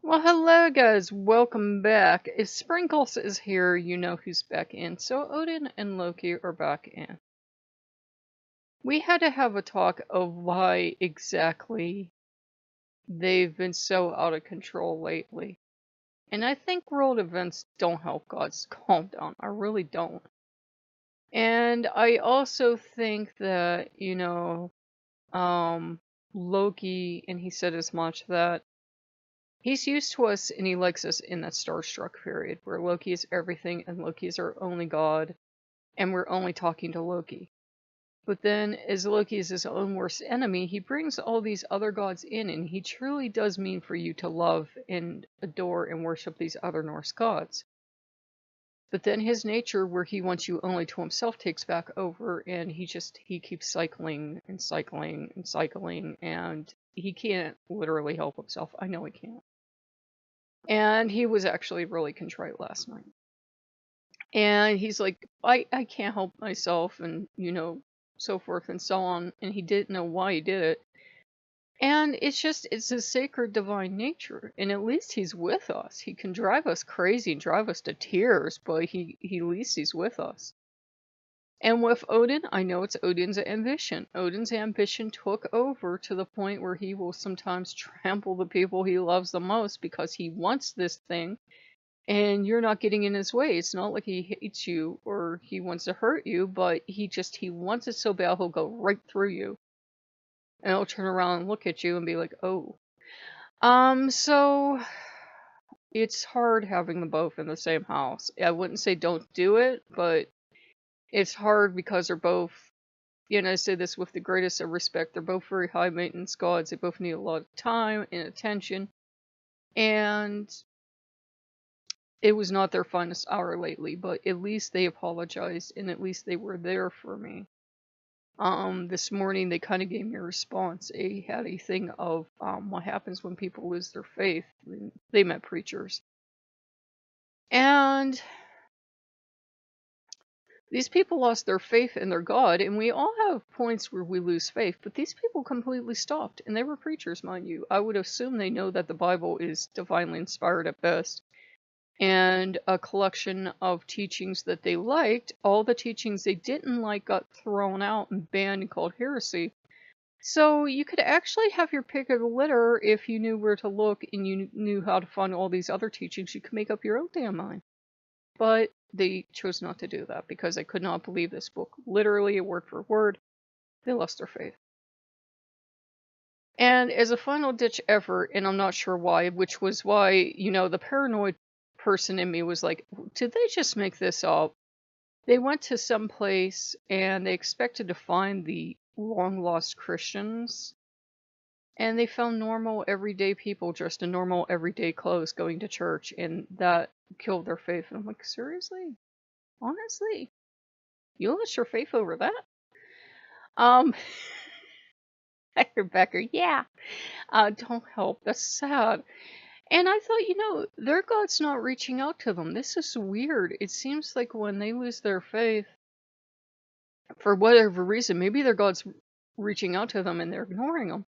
Well, hello guys, welcome back. If Sprinkles is here, you know who's back in. So Odin and Loki are back in. We had to have a talk of why exactly they've been so out of control lately. And I think world events don't help gods calm down. I really don't. And I also think that, Loki, and he said as much, that he's used to us and he likes us in that starstruck period where Loki is everything and Loki is our only god and we're only talking to Loki. But then, as Loki is his own worst enemy, he brings all these other gods in, and he truly does mean for you to love and adore and worship these other Norse gods. But then his nature, where he wants you only to himself, takes back over, and he keeps cycling and cycling and cycling, and he can't literally help himself. I know he can't. And he was actually really contrite last night. And he's like, I can't help myself, and so forth and so on. And he didn't know why he did it. And it's a sacred divine nature. And at least he's with us. He can drive us crazy and drive us to tears, but at least he's with us. And with Odin, I know it's Odin's ambition. Odin's ambition took over to the point where he will sometimes trample the people he loves the most because he wants this thing. And you're not getting in his way. It's not like he hates you or he wants to hurt you, but he wants it so bad he'll go right through you. And he'll turn around and look at you and be like, oh. So it's hard having them both in the same house. I wouldn't say don't do it, but it's hard because they're both, I say this with the greatest of respect, they're both very high maintenance gods. They both need a lot of time and attention. And it was not their finest hour lately, but at least they apologized and at least they were there for me. This morning they kind of gave me a response. They had a thing of what happens when people lose their faith. They met preachers. And these people lost their faith in their God, and we all have points where we lose faith, but these people completely stopped, and they were preachers, mind you. I would assume they know that the Bible is divinely inspired at best. And a collection of teachings that they liked. All the teachings they didn't like got thrown out and banned and called heresy. So you could actually have your pick of the litter if you knew where to look and you knew how to find all these other teachings. You could make up your own damn mind. But they chose not to do that because they could not believe this book literally, word for word. They lost their faith. And as a final ditch effort, and I'm not sure why, which was why, the paranoid person in me was like, did they just make this up? They went to some place and they expected to find the long lost Christians, and they found normal everyday people dressed in normal everyday clothes going to church, and that killed their faith. And I'm like, seriously? Honestly? You lost your faith over that? Becker, yeah. Don't help. That's sad. And I thought, their God's not reaching out to them. This is weird. It seems like when they lose their faith, for whatever reason, maybe their God's reaching out to them and they're ignoring them.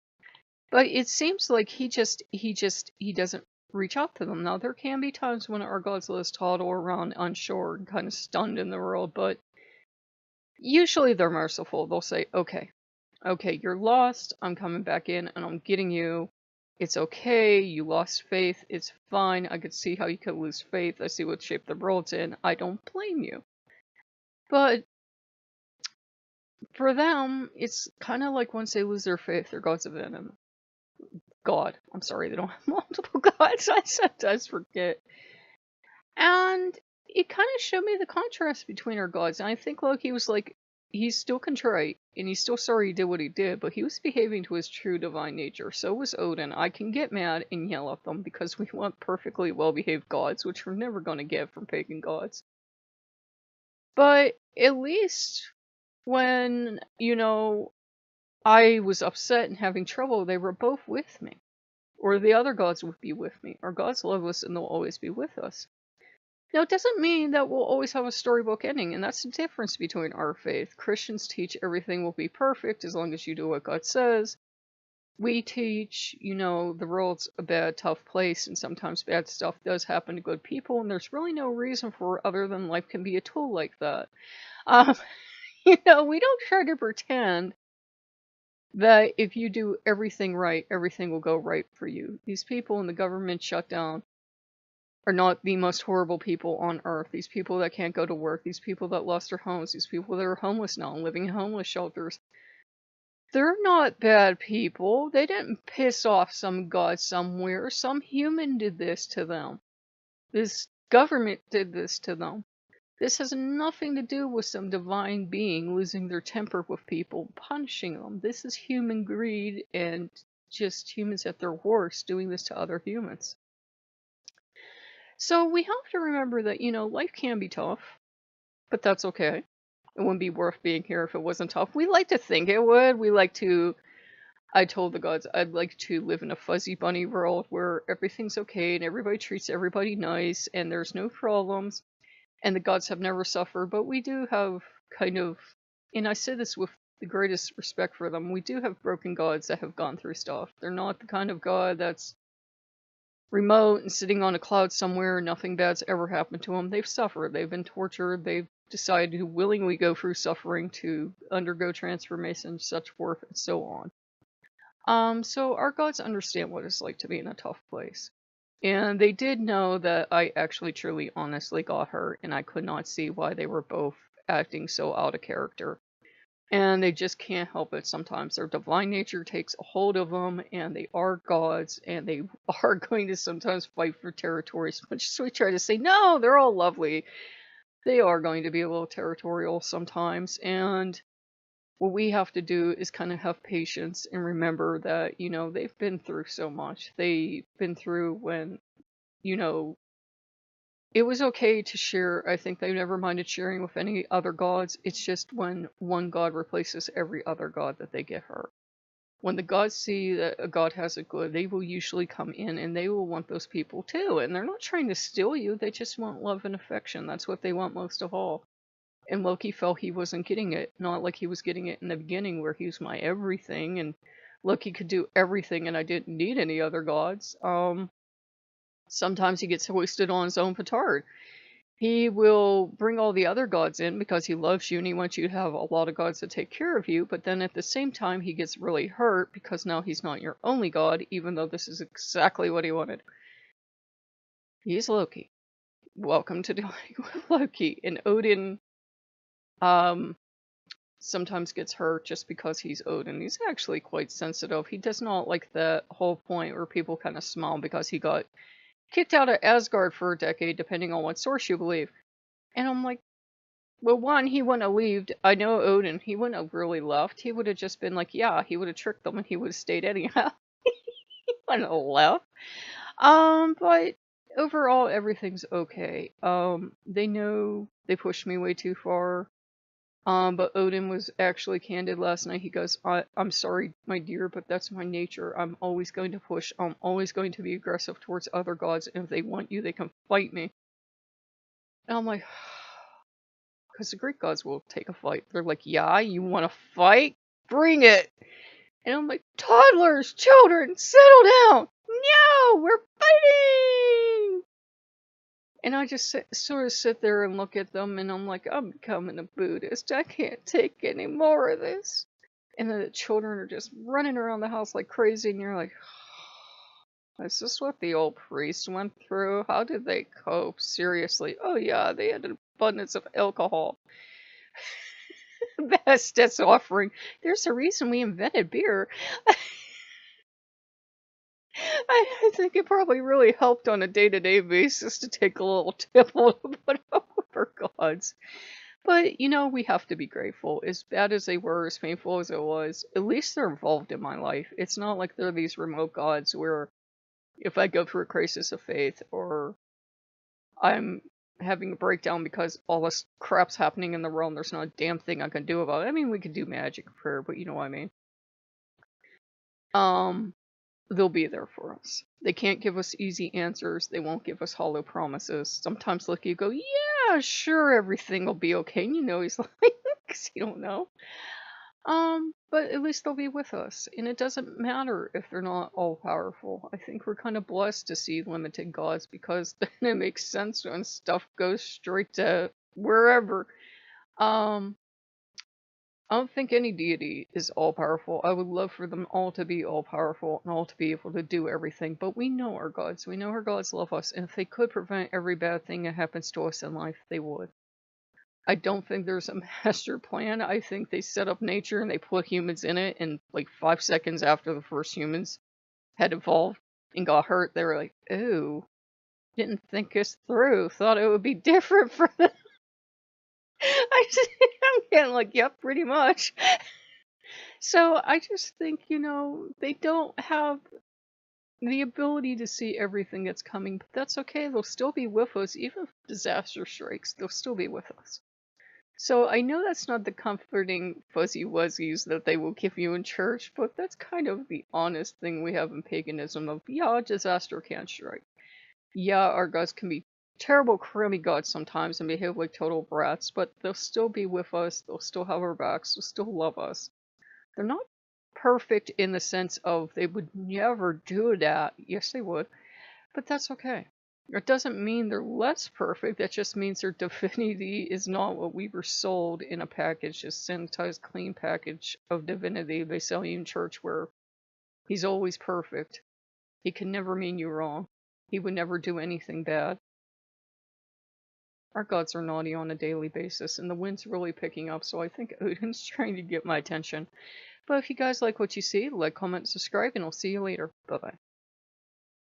But it seems like he doesn't reach out to them. Now, there can be times when our gods let us toddle around unsure and kind of stunned in the world, but usually they're merciful. They'll say, okay, you're lost. I'm coming back in and I'm getting you. It's okay, you lost faith, it's fine, I could see how you could lose faith, I see what shape the world's in, I don't blame you. But for them, it's kind of like once they lose their faith, their God's abandoned them. I'm sorry, they don't have multiple gods, I sometimes forget. And it kind of showed me the contrast between our gods, and I think Loki was like, he's still contrite, and he's still sorry he did what he did, but he was behaving to his true divine nature. So was Odin. I can get mad and yell at them because we want perfectly well-behaved gods, which we're never going to get from pagan gods. But at least when, I was upset and having trouble, they were both with me. Or the other gods would be with me. Our gods love us and they'll always be with us. Now, it doesn't mean that we'll always have a storybook ending, and that's the difference between our faith. Christians teach everything will be perfect as long as you do what God says. we teach, the world's a bad, tough place, and sometimes bad stuff does happen to good people, and there's really no reason for it other than life can be a tool like that. Um, we don't try to pretend that if you do everything right, everything will go right for you. These people in the government shutdown are not the most horrible people on earth. These people that can't go to work, these people that lost their homes, these people that are homeless now and living in homeless shelters. They're not bad people. They didn't piss off some god somewhere. Some human did this to them. This government did this to them. This has nothing to do with some divine being losing their temper with people, punishing them. This is human greed and just humans at their worst doing this to other humans. So we have to remember that, life can be tough, but that's okay. It wouldn't be worth being here if it wasn't tough. We like to think it would. I told the gods I'd like to live in a fuzzy bunny world where everything's okay and everybody treats everybody nice and there's no problems and the gods have never suffered. But we do have kind of, and I say this with the greatest respect for them, we do have broken gods that have gone through stuff. They're not the kind of god that's remote and sitting on a cloud somewhere, nothing bad's ever happened to them. They've suffered, they've been tortured, they've decided to willingly go through suffering to undergo transformation, such forth, and so on. So our gods understand what it's like to be in a tough place. And they did know that I actually truly honestly got hurt, and I could not see why they were both acting so out of character. And they just can't help it sometimes. Their divine nature takes a hold of them, and they are gods, and they are going to sometimes fight for territories. But just we try to say, no, they're all lovely. They are going to be a little territorial sometimes, and what we have to do is kind of have patience and remember that, they've been through so much. They've been through when, it was okay to share. I think they never minded sharing with any other gods. It's just when one god replaces every other god that they get hurt. When the gods see that a god has it good, they will usually come in and they will want those people too. And they're not trying to steal you, they just want love and affection. That's what they want most of all. And Loki felt he wasn't getting it. Not like he was getting it in the beginning where he was my everything and Loki could do everything and I didn't need any other gods. Sometimes he gets hoisted on his own petard. He will bring all the other gods in because he loves you and he wants you to have a lot of gods to take care of you, but then at the same time he gets really hurt because now he's not your only god, even though this is exactly what he wanted. He's Loki. Welcome to Dealing with Loki. And Odin sometimes gets hurt just because he's Odin. He's actually quite sensitive. He does not like the whole point where people kind of smile because he got kicked out of Asgard for a decade, depending on what source you believe. And I'm like, well, one, he wouldn't have left. I know Odin. He wouldn't have really left. He would have just been like, yeah, he would have tricked them and he would have stayed anyhow. He wouldn't have left. But overall, everything's okay. They know they pushed me way too far. But Odin was actually candid last night. He goes, I'm sorry, my dear, but that's my nature. I'm always going to push. I'm always going to be aggressive towards other gods. And if they want you, they can fight me. And I'm like, because the Greek gods will take a fight. They're like, yeah, you want to fight? Bring it. And I'm like, toddlers, children, settle down. No, we're fighting. And I just sort of sit there and look at them, and I'm like, I'm becoming a Buddhist. I can't take any more of this. And then the children are just running around the house like crazy, and you're like, is this what the old priest went through? How did they cope? Seriously. Oh yeah, they had an abundance of alcohol. That's offering. There's a reason we invented beer. I think it probably really helped on a day-to-day basis to take a little tipple to put up with our gods. But, we have to be grateful. As bad as they were, as painful as it was, at least they're involved in my life. It's not like they're these remote gods where if I go through a crisis of faith or I'm having a breakdown because all this crap's happening in the realm, there's not a damn thing I can do about it. I mean, we could do magic prayer, but you know what I mean. They'll be there for us. They can't give us easy answers. They won't give us hollow promises. Sometimes Loki go, yeah, sure, everything will be okay. And he's like, because you don't know. But at least they'll be with us, and it doesn't matter if they're not all powerful. I think we're kind of blessed to see limited gods because then it makes sense when stuff goes straight to wherever. Um, I don't think any deity is all powerful. I would love for them all to be all powerful and all to be able to do everything, but we know our gods. We know our gods love us, and if they could prevent every bad thing that happens to us in life, they would. I don't think there's a master plan. I think they set up nature and they put humans in it, and like 5 seconds after the first humans had evolved and got hurt, they were like, "Ooh, didn't think this through. Thought it would be different for them." I'm getting like, "Yep, pretty much." So I just think, they don't have the ability to see everything that's coming, but that's okay. They'll still be with us, even if disaster strikes. They'll still be with us. So I know that's not the comforting fuzzy wuzzies that they will give you in church, but that's kind of the honest thing we have in paganism of, yeah, disaster can strike. Yeah, our gods can be terrible, crummy gods sometimes and behave like total brats, but they'll still be with us, they'll still have our backs, they'll still love us. They're not perfect in the sense of they would never do that. Yes, they would, but that's okay. It doesn't mean they're less perfect, that just means their divinity is not what we were sold in a package, a sanitized, clean package of divinity they sell you in church where he's always perfect. He can never mean you wrong. He would never do anything bad. Our gods are naughty on a daily basis, and the wind's really picking up, so I think Odin's trying to get my attention. But if you guys like what you see, like, comment, subscribe, and I'll see you later. Bye-bye.